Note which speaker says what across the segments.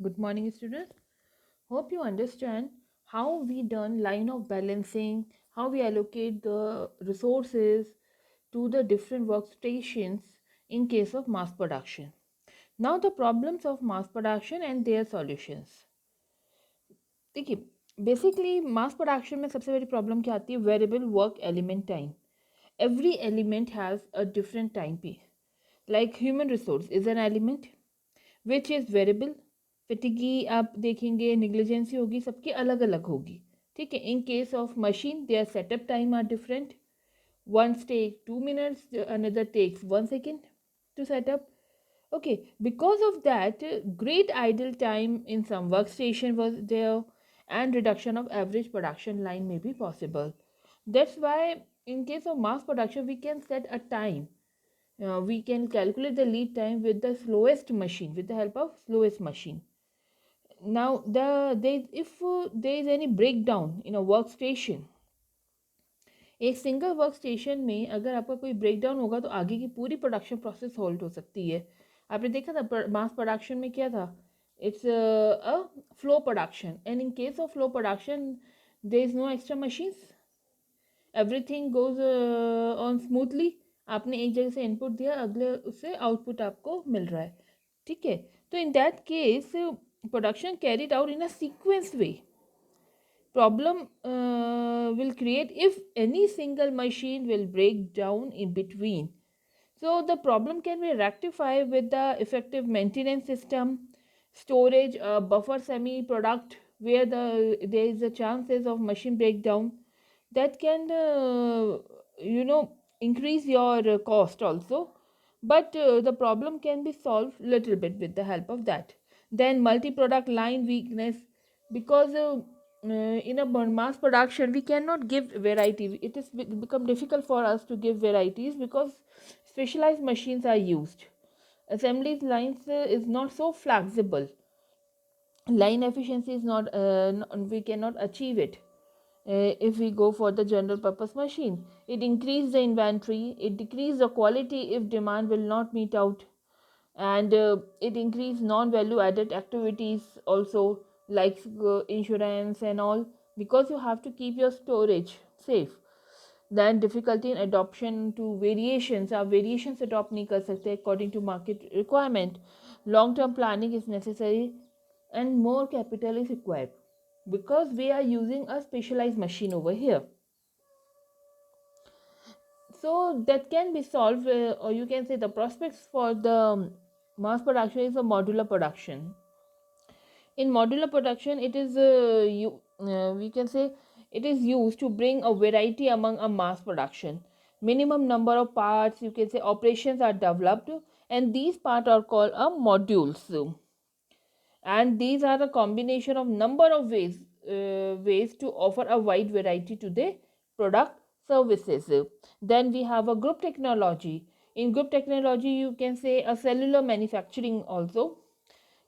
Speaker 1: Good morning, students. Hope you understand how we done line of balancing, how we allocate the resources to the different workstations in case of mass production. Now the problems of mass production and their solutions. देखिए basically mass production में सबसे बड़ी problem क्या आती है variable work element time every element has a different time पे like human resource is an element which is variable fatigue आप देखेंगे निग्लिजेंसी होगी सबकी अलग अलग होगी ठीक है in case of machine their setup time are different one's take 2 minutes another takes 1 second to set up okay because of that great idle time in some workstation was there and reduction of average production line may be possible that's why in case of mass production we can set a time we can calculate the lead time with the slowest machine with the help of slowest machine now if there is any breakdown in a workstation एक single work station में अगर आपका कोई breakdown होगा तो आगे की पूरी प्रोडक्शन प्रोसेस होल्ड हो सकती है आपने देखा था मास प्रोडक्शन में क्या था it's a flow production and in case of flow production there is no extra machines everything goes on smoothly आपने एक जगह से इनपुट दिया अगले उससे आउटपुट आपको मिल रहा है ठीक है तो in that case production carried out in a sequence way problem will create if any single machine will break down in between. So the problem can be rectified with the effective maintenance system, storage, buffer semi product where there is a chances of machine breakdown that can increase your cost also. But the problem can be solved little bit with the help of that. Then multi-product line weakness because in a mass production we cannot give variety it is become difficult for us to give varieties because specialized machines are used assembly lines is not so flexible line efficiency is not we cannot achieve it if we go for the general purpose machine it increase the inventory it decrease the quality if demand will not meet out and it increase non-value added activities also like insurance and all because you have to keep your storage safe then difficulty in adoption to variations आप variations adopt नहीं कर सकते according to market requirement long term planning is necessary and more capital is required because we are using a specialized machine over here so that can be solved or you can say the prospects for the mass production is a modular production in modular production it is we can say it is used to bring a variety among a mass production minimum number of parts you can say operations are developed and these parts are called a modules and these are a combination of number of ways to offer a wide variety to the product services then we have a group technology in group technology you can say a cellular manufacturing also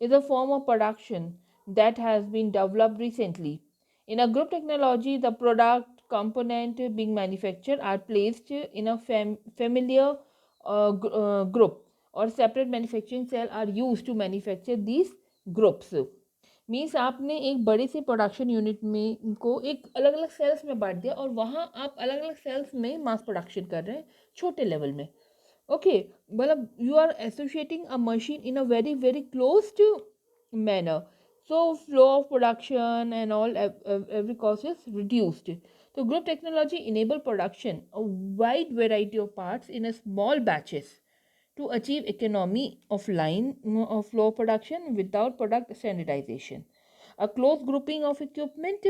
Speaker 1: is a form of production that has been developed recently. In a group technology, the product component being manufactured are placed in a familiar group or separate manufacturing cell are used to manufacture these groups. Means आपने एक बड़े से production unit में इनको एक अलग अलग sales में बांट दिया और वहाँ आप अलग अलग सेल्स में मास प्रोडक्शन कर रहे हैं छोटे लेवल में okay मतलब you are associating a machine in a very closed manner so flow of production and all every cost is reduced so group technology enable production a wide variety of parts in a small batches to achieve economy of line of flow production without product standardization a close grouping of equipment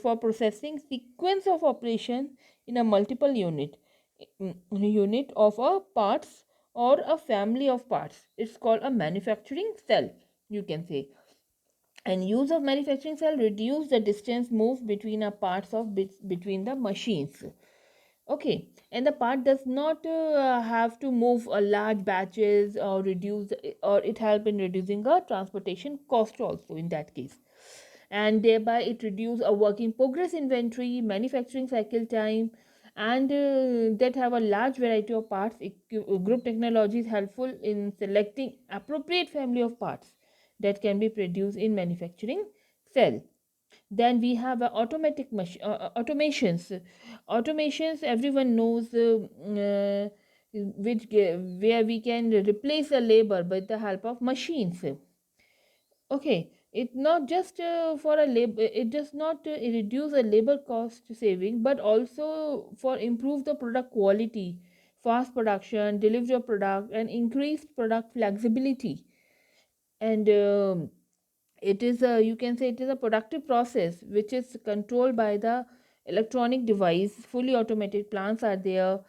Speaker 1: for processing sequence of operation in a multiple unit of a parts or a family of parts it's called a manufacturing cell you can say and use of manufacturing cell reduce the distance moved between a parts of between the machines okay and the part does not have to move a large batches or reduce or it help in reducing a transportation cost also in that case and thereby it reduce a work in progress inventory manufacturing cycle time and that have a large variety of parts group technology is helpful in selecting appropriate family of parts that can be produced in manufacturing cell. Then we have automations. Automations, everyone knows, where we can replace the labor with the help of machines. Okay, it not just for a labor, it does not reduce a labor cost saving, but also for improve the product quality, fast production, delivery of product, and increased product flexibility. And it is a, you can say, it is a productive process which is controlled by the electronic device. Fully automated plants are there,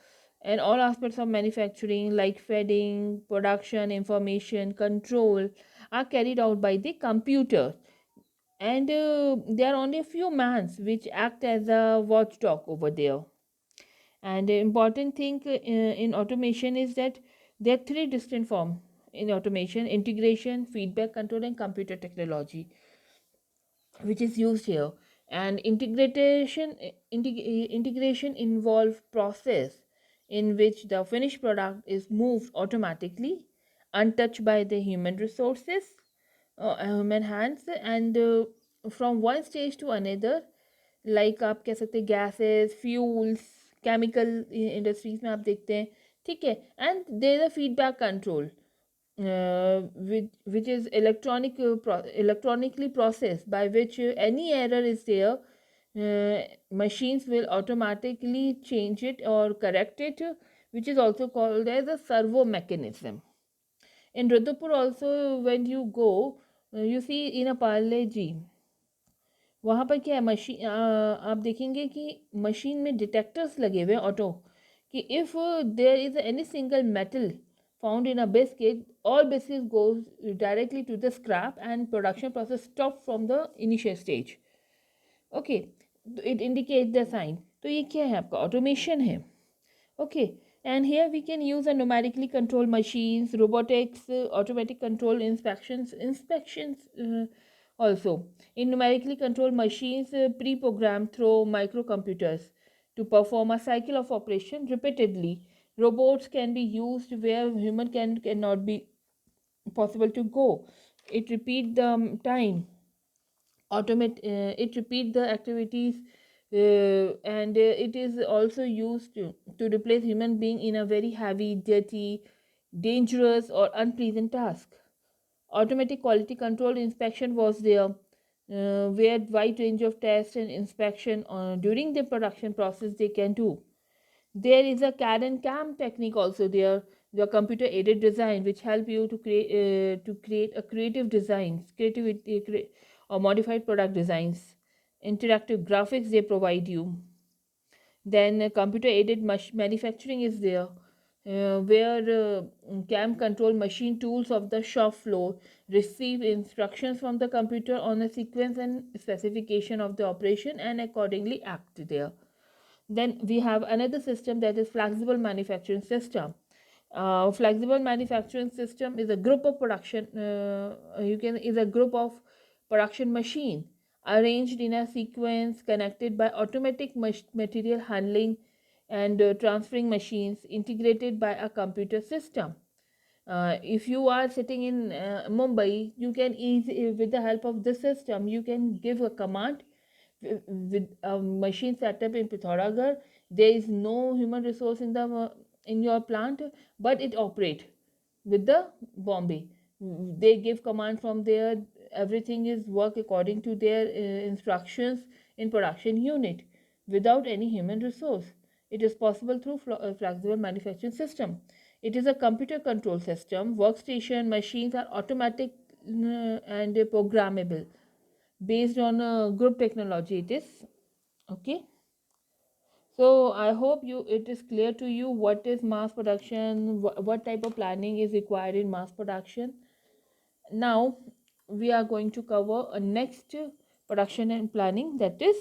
Speaker 1: and all aspects of manufacturing like feeding, production, information control are carried out by the computer. And there are only a few mans which act as a watchdog over there. And the important thing in automation is that there are three distinct forms in automation: integration, feedback control, and computer technology, which is used here. And integration involve process in which the finished product is moved automatically, untouched by the human resources, human hands, and from one stage to another. Like आप कह सकते हैं gases, fuels, chemical industries में आप देखते हैं, ठीक है. And there is a feedback control, which is electronically processed, by which any error is there, machines will automatically change it or correct it, which is also called as a servo mechanism. In Rudapur also, when you go, you see in a Parle G, वहाँ पर क्या है, machine आप देखेंगे कि machine में detectors लगे हुए हैं ऑटो, कि if there is any single metal found in a biscuit, all biscuits goes directly to the scrap and production process stop from the initial stage. Okay, it indicates the sign. तो ये क्या है, आपका automation है. Okay, and here we can use a numerically controlled machines, robotics, automatic control inspections also. In numerically controlled machines, pre-programmed through microcomputers to perform a cycle of operation repeatedly. Robots can be used where human cannot be possible to go. It repeat the time, it repeat the activities, and it is also used to replace human being in a very heavy, dirty, dangerous, or unpleasant task. Automatic quality control inspection was there, where wide range of tests and inspection during the production process they can do. There is a CAD and CAM technique also there, the computer aided design, which help you to create a creative designs, or modified product designs. Interactive graphics they provide you. Then computer aided manufacturing is there, where CAM control machine tools of the shop floor receive instructions from the computer on a sequence and specification of the operation and accordingly act there. Then we have another system, that is flexible manufacturing system. Flexible manufacturing system is a group of production machine arranged in a sequence, connected by automatic material handling and transferring machines, integrated by a computer system. If you are sitting in Mumbai, you can easily, with the help of this system, you can give a command with a machine setup in Pithoragarh. There is no human resource in your plant, but it operates with the Bombay. They give command from there. Everything is work according to their instructions in production unit without any human resource. It is possible through flexible manufacturing system. It is a computer control system. Workstation machines are automatic and programmable based on group technology. It is okay. So I hope it is clear to you what is mass production, what type of planning is required in mass production. Now we are going to cover a next production and planning, that is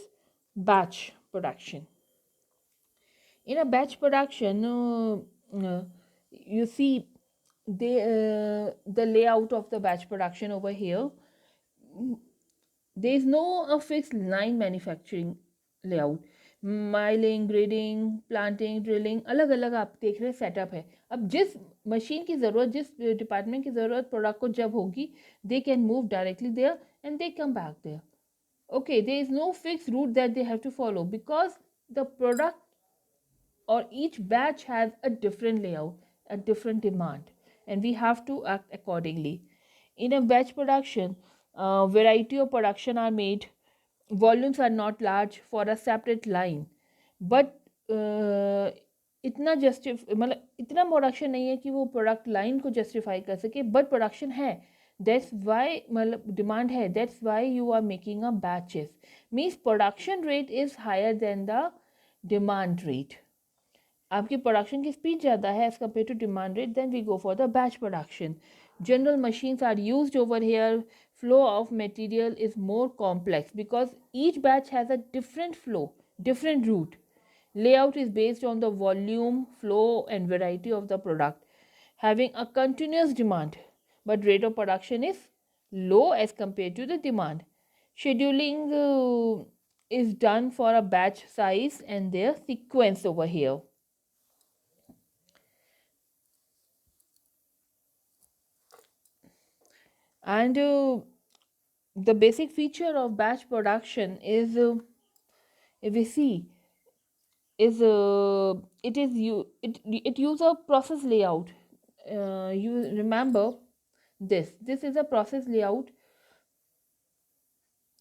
Speaker 1: batch production. In a batch production, you see the layout of the batch production over here. There is no a fixed line manufacturing layout. Miling, grading, planting, drilling, अलग अलग आप देख रहे setup है. अब जिस machine की ज़रूरत, जिस डिपार्टमेंट की ज़रूरत प्रोडक्ट को जब होगी, they can move directly there and they come back there. Okay, there is no fixed route that they have to follow because the product or each batch has a different layout, a different demand, and we have to act accordingly. In a batch production, variety of production are made. Volumes are not large for a separate line, but इतना मतलब इतना production नहीं है कि वो product line को justify कर सके, बट प्रोडक्शन है, दैट्स वाई मतलब डिमांड है, that's why you are making a batches. Means production rate is higher than the demand rate. आपकी प्रोडक्शन की स्पीड ज़्यादा है as compare to demand rate, then we go for the batch production. General machines are used over here. Flow of material is more complex because each batch has a different flow, different route. Layout is based on the volume, flow, and variety of the product, having a continuous demand, but rate of production is low as compared to the demand. Scheduling is done for a batch size and their sequence over here. And the basic feature of batch production is, if we see, is it use a process layout. You remember this is a process layout.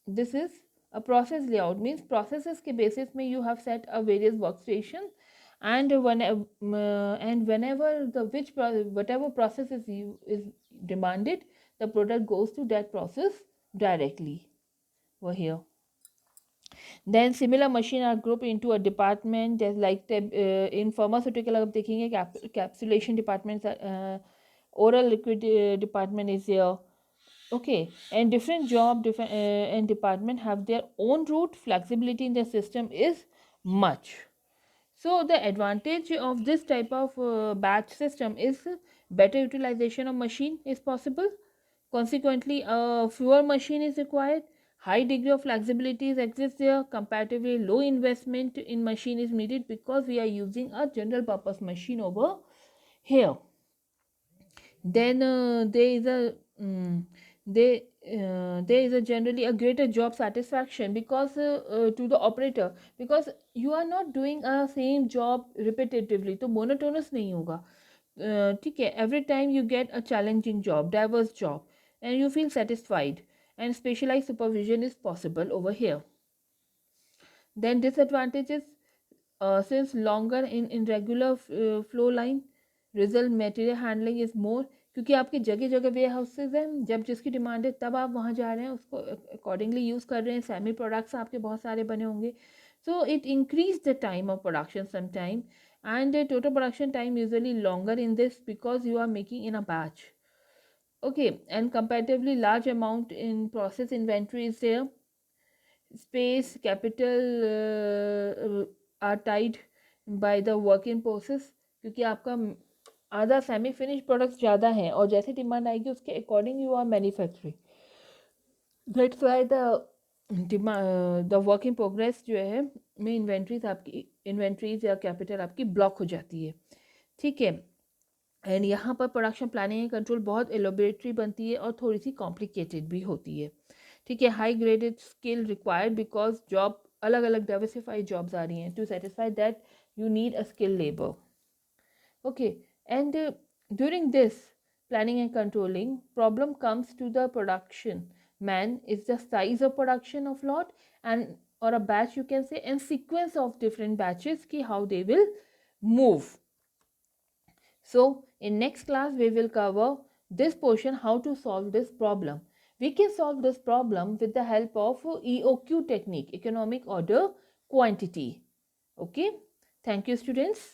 Speaker 1: This is a process layout, means processes के basis में you have set a various workstation, and whenever the whatever process is demanded, the product goes to that process directly over here. Then similar machine are grouped into a department. There's like in pharmaceutical आप देखेंगे capsulation department, oral liquid department is here. Okay, and different job and department have their own route. Flexibility in the system is much. So the advantage of this type of batch system is better utilization of machine is possible. Consequently, a fewer machine is required. High degree of flexibility exists there. Comparatively low investment in machine is needed because we are using a general purpose machine over here. Then there is a generally a greater job satisfaction because to the operator, because you are not doing a same job repetitively, तो monotonous नहीं होगा. ठीक है, every time you get a challenging job, diverse job, and you feel satisfied, and specialized supervision is possible over here. Then disadvantages, since longer in regular flow line, result material handling is more, क्योंकि आपकी जगह जगह where houses हैं, जब जिसकी demand है तब आप वहाँ जा रहे हैं, उसको अकॉर्डिंगली यूज़ कर रहे हैं. सेमी प्रोडक्ट्स आपके बहुत सारे बने होंगे, so it increase the time of production some time, and total production time usually longer in this because you are making in a batch. Okay, and comparatively large amount in process inventory is there. Space, capital are tied by the work in process, क्योंकि आपका आधा semi finish products ज़्यादा हैं और जैसे demand आएगी उसके according you are manufacturing. That's why the work in progress जो है में इन्वेंट्रीज या कैपिटल आपकी ब्लॉक हो जाती है. ठीक है, एंड यहाँ पर प्रोडक्शन प्लानिंग एंड कंट्रोल बहुत एलोबरेटरी बनती है और थोड़ी सी कॉम्प्लिकेटेड भी होती है. ठीक है, high graded skill required because job अलग अलग डाइवर्सिफाइड जॉब्स आ रही हैं. To satisfy that you need a skill labour. Okay, and during this planning and controlling, problem comes to the production man is the size of production of lot and or a batch you can say, and sequence of different batches ki how they will move. So in next class we will cover this portion, how to solve this problem. We can solve this problem with the help of EOQ technique, economic order quantity. Okay, thank you students.